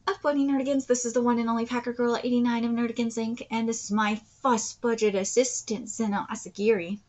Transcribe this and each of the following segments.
Up Bunny Nerdigans, this is the one and only Packer Girl 89 of Nerdigans Inc. And this is my fuss budget assistant, Zeno Asagiri.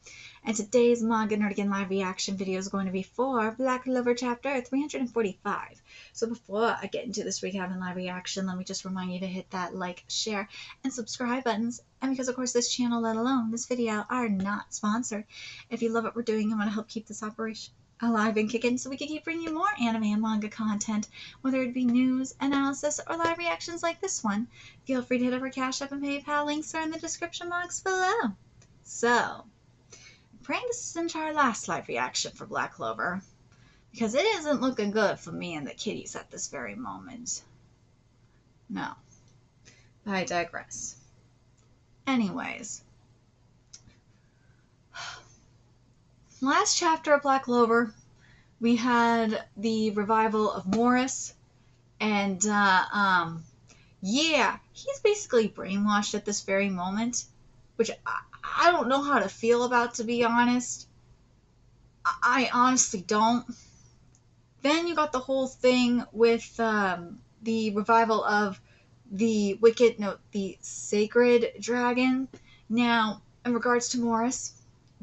And today's Manga Nerdigan live reaction video is going to be for Black Clover chapter 345. So before I get into this recap and live reaction, let me just remind you to hit that like, share, and subscribe buttons. And because of course this channel, let alone this video, are not sponsored. If you love what we're doing and want to help keep this operation alive and kicking so we can keep bringing you more anime and manga content, whether it be news, analysis, or live reactions like this one, feel free to hit over Cash App and PayPal. Links are in the description box below. So, I'm praying this isn't our last live reaction for Black Clover, because it isn't looking good for me and the kitties at this very moment. No. I digress. Anyways. Last chapter of Black Clover, we had the revival of Morris, and yeah, he's basically brainwashed at this very moment, which I don't know how to feel about, to be honest. I honestly don't. Then you got the whole thing with the revival of the sacred dragon. Now, in regards to Morris,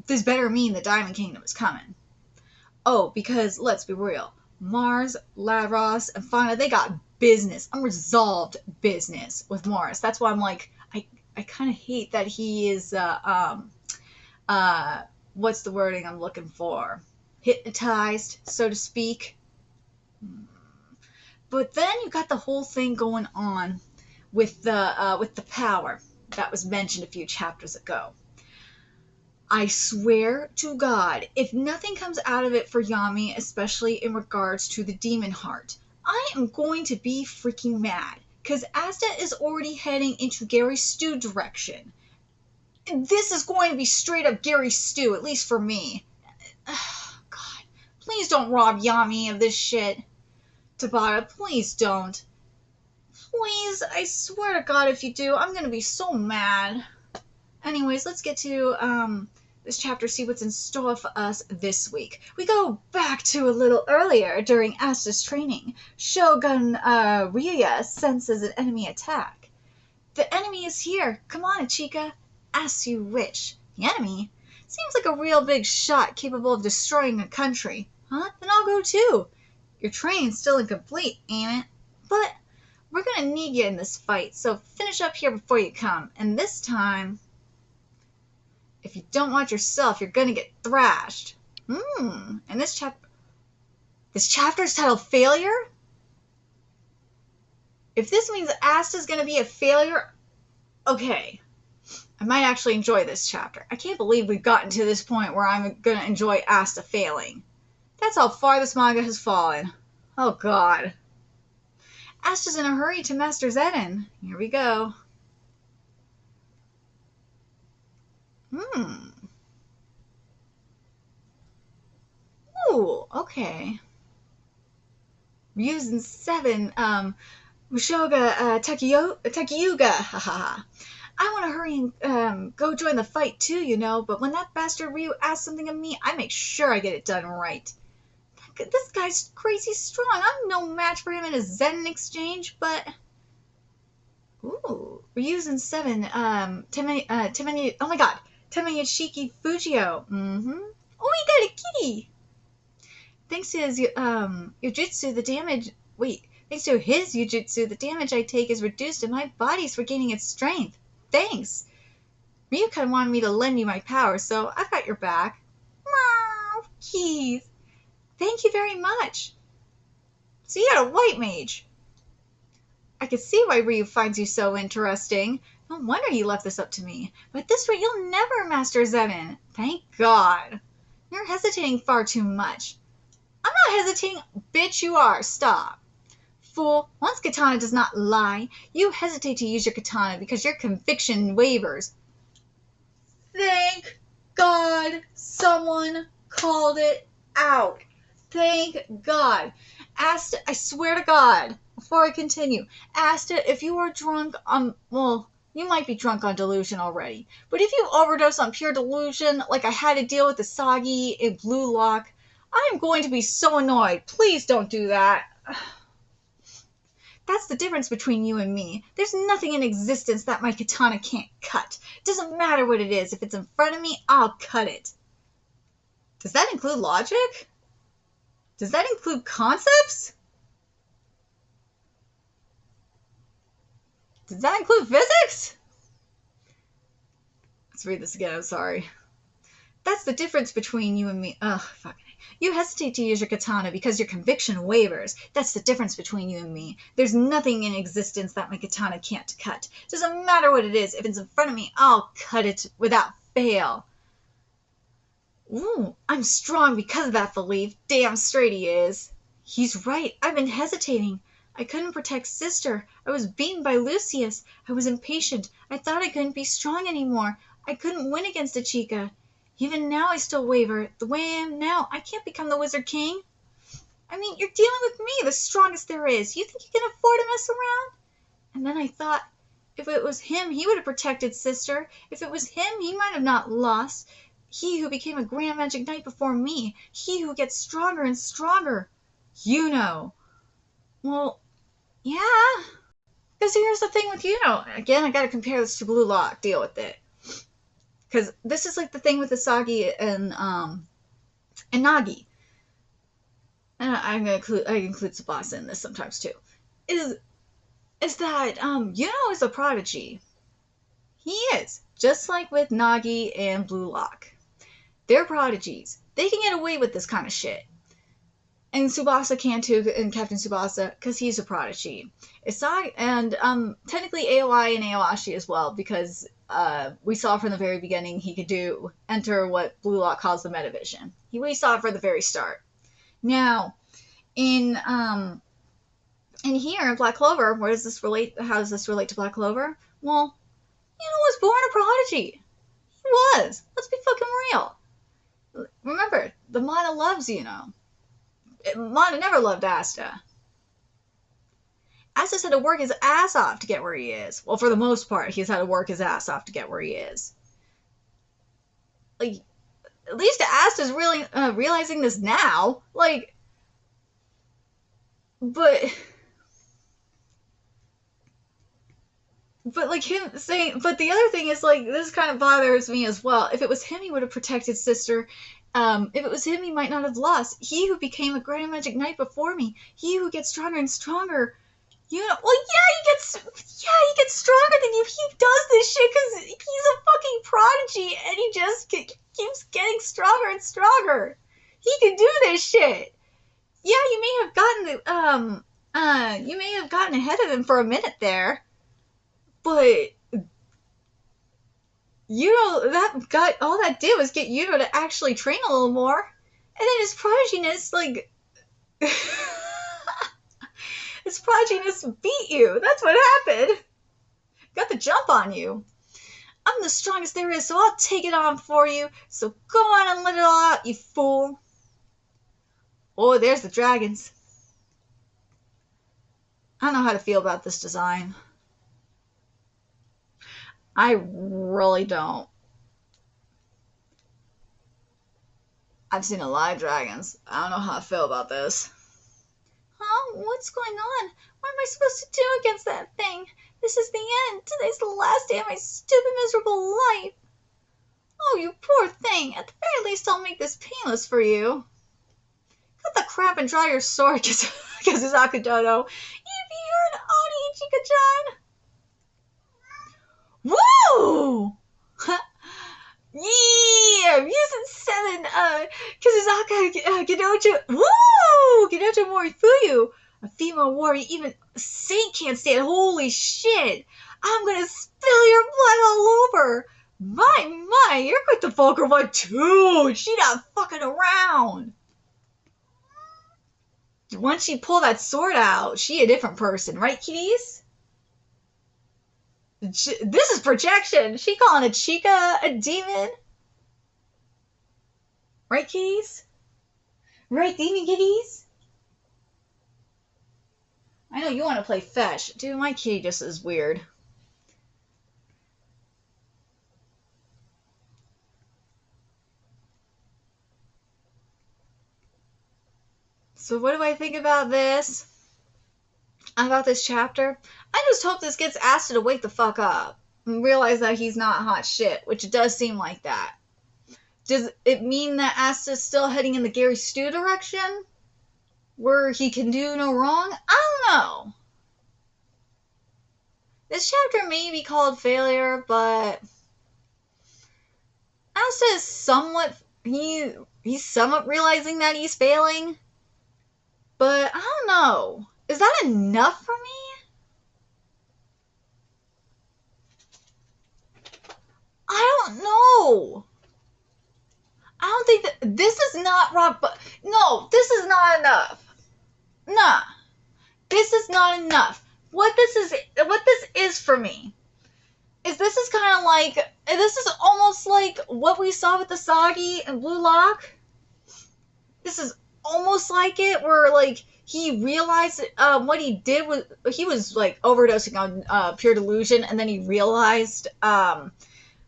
this better mean the Diamond Kingdom is coming. Oh, because let's be real, Mars, Lavros, and Fauna, they got business, unresolved business with Morris. That's why I'm like, I kind of hate that he is, what's the wording I'm looking for? Hypnotized, so to speak. But then you got the whole thing going on with the power that was mentioned a few chapters ago. I swear to God, if nothing comes out of it for Yami, especially in regards to the demon heart, I am going to be freaking mad. Because Asta is already heading into Gary Stu direction. And this is going to be straight up Gary Stu, at least for me. God, please don't rob Yami of this shit. Tabata, please don't. Please, I swear to God, if you do, I'm going to be so mad. Anyways, let's get to this chapter, see what's in store for us this week. We go back to a little earlier during Asta's training. Shogun Ryu senses an enemy attack. The enemy is here. Come on, Ichika. As you wish. The enemy? Seems like a real big shot capable of destroying a country. Huh? Then I'll go too. Your training's still incomplete, ain't it? But we're gonna need you in this fight, so finish up here before you come. And this time, if you don't watch yourself, you're gonna get thrashed. And this chapter's titled Failure? If this means Asta's gonna be a failure, okay. I might actually enjoy this chapter. I can't believe we've gotten to this point where I'm gonna enjoy Asta failing. That's how far this manga has fallen. Oh God. Asta's in a hurry to Master Zeden. Here we go. Ooh, okay. Ryuzen 7, Mushoga, Takiyuga, haha. I want to hurry and go join the fight too, you know, but when that bastard Ryu asks something of me, I make sure I get it done right. This guy's crazy strong. I'm no match for him in a Zen exchange, but... Ooh, Ryuzen 7, oh my God, Temeyashiki Fujio. Oh, he got a kitty! Thanks to his yujutsu, the damage I take is reduced and my body's regaining its strength. Thanks. Ryu kind of wanted me to lend you my power, so I've got your back. Meow, Keith. Thank you very much. So you got a white mage. I can see why Ryu finds you so interesting. No wonder you left this up to me. But at this rate, you'll never master Zeden. Thank God. You're hesitating far too much. I'm not hesitating. Bitch, you are. Stop. Fool, once katana does not lie, you hesitate to use your katana because your conviction wavers. Thank God someone called it out. Thank God. Asta, I swear to God, before I continue, Asta, if you are drunk well, you might be drunk on delusion already, but if you overdose on pure delusion, like I had to deal with the Soggy in Blue Lock, I am going to be so annoyed. Please don't do that. That's the difference between you and me. There's nothing in existence that my katana can't cut. Doesn't matter what it is. If it's in front of me, I'll cut it. Does that include logic? Does that include concepts? Does that include physics? Let's read this again. I'm sorry. That's the difference between you and me. Ugh, fucking. You hesitate to use your katana because your conviction wavers. That's the difference between you and me. There's nothing in existence that my katana can't cut. Doesn't matter what it is. If it's in front of me, I'll cut it without fail. Ooh, I'm strong because of that belief. Damn straight he is. He's right. I've been hesitating. I couldn't protect sister. I was beaten by Lucius. I was impatient. I thought I couldn't be strong anymore. I couldn't win against Ichika. Even now I still waver. The way I am now, I can't become the Wizard King. I mean, you're dealing with me, the strongest there is. You think you can afford to mess around? And then I thought, if it was him, he would have protected sister. If it was him, he might have not lost. He who became a Grand Magic Knight before me. He who gets stronger and stronger. You know. Well, yeah. Because here's the thing with Again, I gotta compare this to Blue Lock. Deal with it. Because this is like the thing with Asagi and Nagi. And I include Tsubasa in this sometimes too. Is that is a prodigy. He is. Just like with Nagi and Blue Lock. They're prodigies. They can get away with this kind of shit. And Tsubasa can too, and Captain Tsubasa, because he's a prodigy. Asagi, and technically AOI and Aoashi as well, because we saw from the very beginning he could enter what Blue Lock calls the metavision. We saw it from the very start. Now, in here in Black Clover, where does this relate? How does this relate to Black Clover? Well, was born a prodigy. He was. Let's be fucking real. Remember, the Mana loves Mana never loved Asta. Asta's had to work his ass off to get where he is. Well, for the most part, he's had to work his ass off to get where he is. Like, at least Asta's really realizing this now. Like, but like him saying, but the other thing is, like, this kind of bothers me as well. If it was him, he would have protected sister. If it was him, he might not have lost. He who became a Grand Magic Knight before me. He who gets stronger and stronger. Well, yeah, he gets stronger than you. He does this shit because he's a fucking prodigy, and he just keeps getting stronger and stronger. He can do this shit. Yeah, you may have gotten ahead of him for a minute there, but all that did was get Yuno to actually train a little more, and then his prodiginess, like, his prodiginess beat you. That's what happened. Got the jump on you. I'm the strongest there is, so I'll take it on for you. So go on and let it all out, you fool. Oh, there's the dragons. I don't know how to feel about this design. I really don't. I've seen a lot of dragons. I don't know how I feel about this. Huh? What's going on? What am I supposed to do against that thing? This is the end. Today's the last day of my stupid, miserable life. Oh, you poor thing. At the very least, I'll make this painless for you. Cut the crap and draw your sword, Kazuzaka Dodo. Yippee, you're an Oni, Ichika-chan. Woo! Yeah! Music 7, Kazuzaka Ginojo. Woo! Ginojo Morifuyu. A female warrior, even a saint can't stand. Holy shit! I'm gonna spill your blood all over. My, you're quite the vulgar one too. She not fucking around. Once she pulled that sword out, she a different person, right, kitties? This is projection. She calling a chica a demon. Right, kitties? Right, demon kitties? I know you want to play fetch. Dude, my kitty just is weird. So what do I think about this? about this chapter. I just hope this gets Asta to wake the fuck up and realize that he's not hot shit, which it does seem like that. Does it mean that Asta's still heading in the Gary Stu direction? Where he can do no wrong? I don't know. This chapter may be called failure, but Asta is somewhat he's somewhat realizing that he's failing. But I don't know. Is that enough for me? I don't know. I don't think that this is not rock, but no, this is not enough. Nah, this is not enough. What this is for me is this is kind of like, this is almost like what we saw with the Sagi and Blue Lock. This is almost like it, where like he realized what he did was he was like overdosing on pure delusion, and then he realized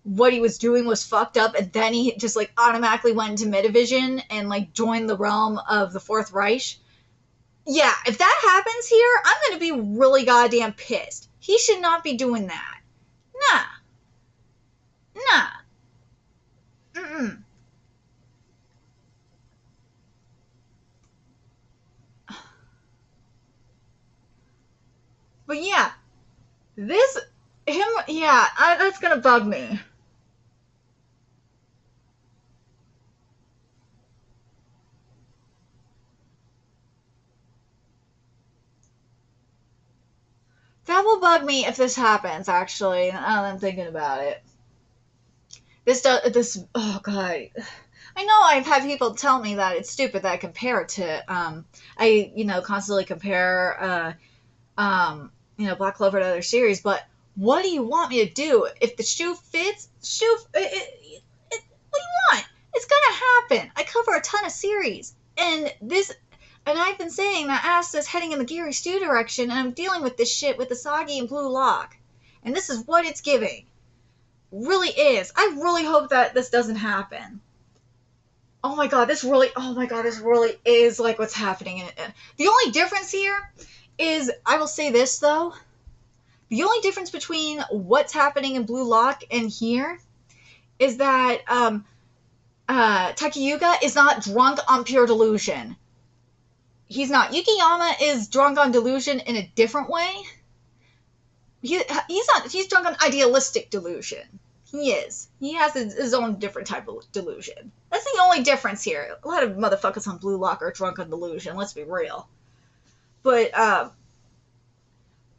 what he was doing was fucked up, and then he just like automatically went into Metavision and like joined the realm of the Fourth Reich. Yeah, if that happens here, I'm gonna be really goddamn pissed. He should not be doing that. Nah. Mm-mm. But yeah, that's gonna bug me. That will bug me if this happens, actually, now that I'm thinking about it. Oh god. I know I've had people tell me that it's stupid that I compare it to, constantly compare, Black Clover to other series, but what do you want me to do? If the shoe fits, what do you want? It's gonna happen. I cover a ton of series, and I've been saying that Asta's heading in the Gary Stu direction, and I'm dealing with this shit with the Sagi and Blue Lock, and this is what it's giving. Really is. I really hope that this doesn't happen. Oh my god, this really is like what's happening. The only difference here is, I will say this though, the only difference between what's happening in Blue Lock and here is that Takayuka is not drunk on pure delusion. He's not. Yukiyama is drunk on delusion in a different way. He's drunk on idealistic delusion. He is. He has his own different type of delusion. That's the only difference here. A lot of motherfuckers on Blue Lock are drunk on delusion, let's be real. But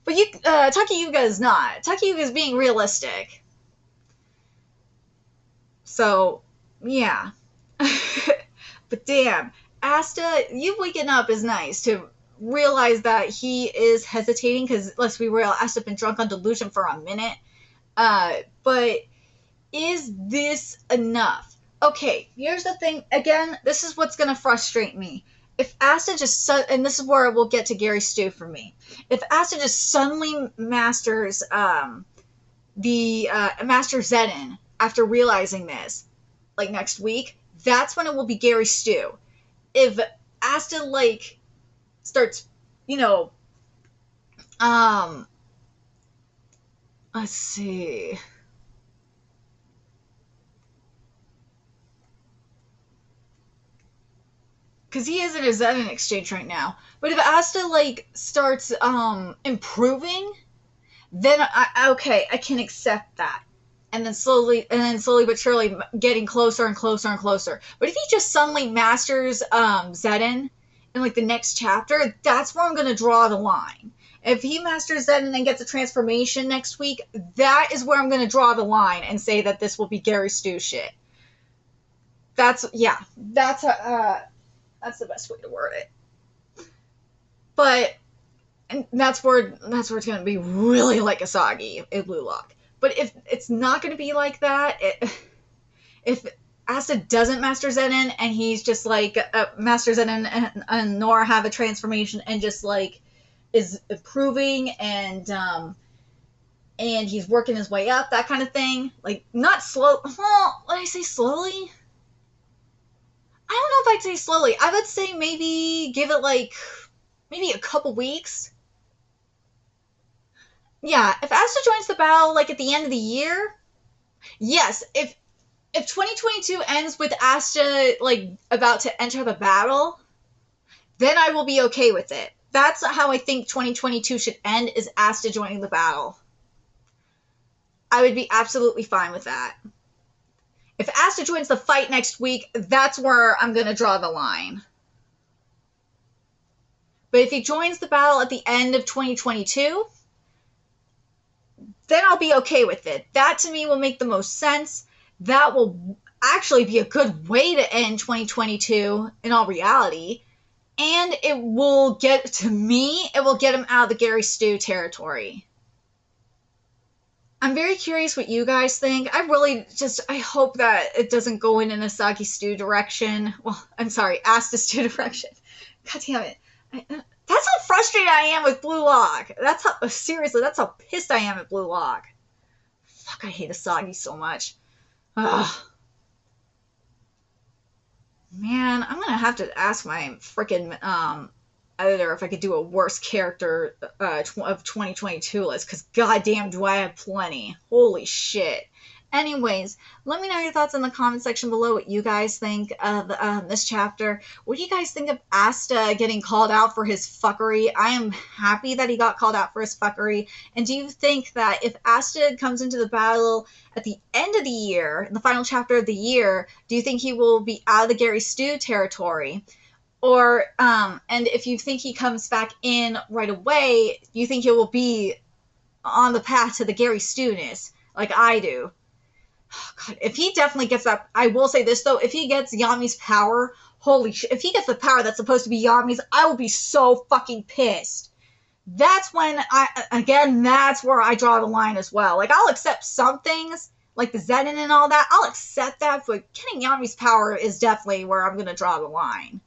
Takayuka is not. Takayuka is being realistic. So, yeah. But damn, Asta, you waking up is nice to realize that he is hesitating, because let's be real, Asta's been drunk on delusion for a minute. But is this enough? Okay, here's the thing. Again, this is what's going to frustrate me. If Asta just, and this is where we'll get to Gary Stu for me. If Asta just suddenly masters Master Zenin after realizing this, like next week, that's when it will be Gary Stu. If Asta like starts, let's see. Because he is in a Zenin exchange right now. But if Asta like starts improving, then I can accept that. And then slowly but surely getting closer and closer and closer. But if he just suddenly masters Zenin in like the next chapter, that's where I'm gonna draw the line. If he masters Zenin and gets a transformation next week, that is where I'm gonna draw the line and say that this will be Gary Stu shit. That's the best way to word it. But and that's where it's gonna be really like Asagi in Blue Lock. But if it's not gonna be like that, if Asta doesn't master Zenin and he's just like master Zenin and Nora have a transformation and just like is improving and he's working his way up, that kind of thing. Like not slow. Well, would I say slowly? I don't know if I'd say slowly. I would say maybe give it like maybe a couple weeks. Yeah, if Asta joins the battle like at the end of the year, yes. If 2022 ends with Asta like about to enter the battle, then I will be okay with it. That's how I think 2022 should end, is Asta joining the battle. I would be absolutely fine with that. If Asta joins the fight next week, that's where I'm going to draw the line. But if he joins the battle at the end of 2022, then I'll be okay with it. That to me will make the most sense. That will actually be a good way to end 2022 in all reality. And it will get, to me, it will get him out of the Gary Stu territory. I'm very curious what you guys think. I hope that it doesn't go in an Asagi Stu direction. Well, I'm sorry, Asta Stu direction. God damn it. That's how frustrated I am with Blue Lock. Seriously, that's how pissed I am at Blue Lock. Fuck, I hate Asagi so much. Ugh. Man, I'm gonna have to ask my freaking editor if I could do a worst character of 2022 list, because goddamn do I have plenty. Holy shit. Anyways, let me know your thoughts in the comment section below, what you guys think of this chapter. What do you guys think of Asta getting called out for his fuckery? I am happy that he got called out for his fuckery. And do you think that if Asta comes into the battle at the end of the year, in the final chapter of the year, do you think he will be out of the Gary Stu territory? Or, and if you think he comes back in right away, do you think he will be on the path to the Gary Stu-ness, like I do? Oh, God, if he definitely gets that, I will say this though, if he gets Yami's power, holy shit, if he gets the power that's supposed to be Yami's, I will be so fucking pissed. That's when that's where I draw the line as well. Like, I'll accept some things, like the Zenin and all that, I'll accept that, but getting Yami's power is definitely where I'm going to draw the line.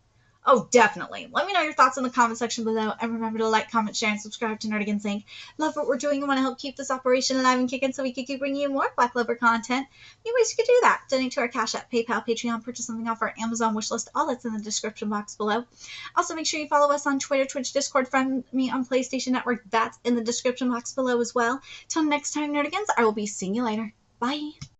Oh, definitely. Let me know your thoughts in the comment section below. And remember to like, comment, share, and subscribe to Nerdigans Inc. Love what we're doing and want to help keep this operation alive and kicking so we can keep bringing you more Black Clover content. Many ways you could do that. Donate to our Cash App, PayPal, Patreon, purchase something off our Amazon wishlist. All that's in the description box below. Also, make sure you follow us on Twitter, Twitch, Discord, friend me on PlayStation Network. That's in the description box below as well. Till next time, Nerdigans, I will be seeing you later. Bye.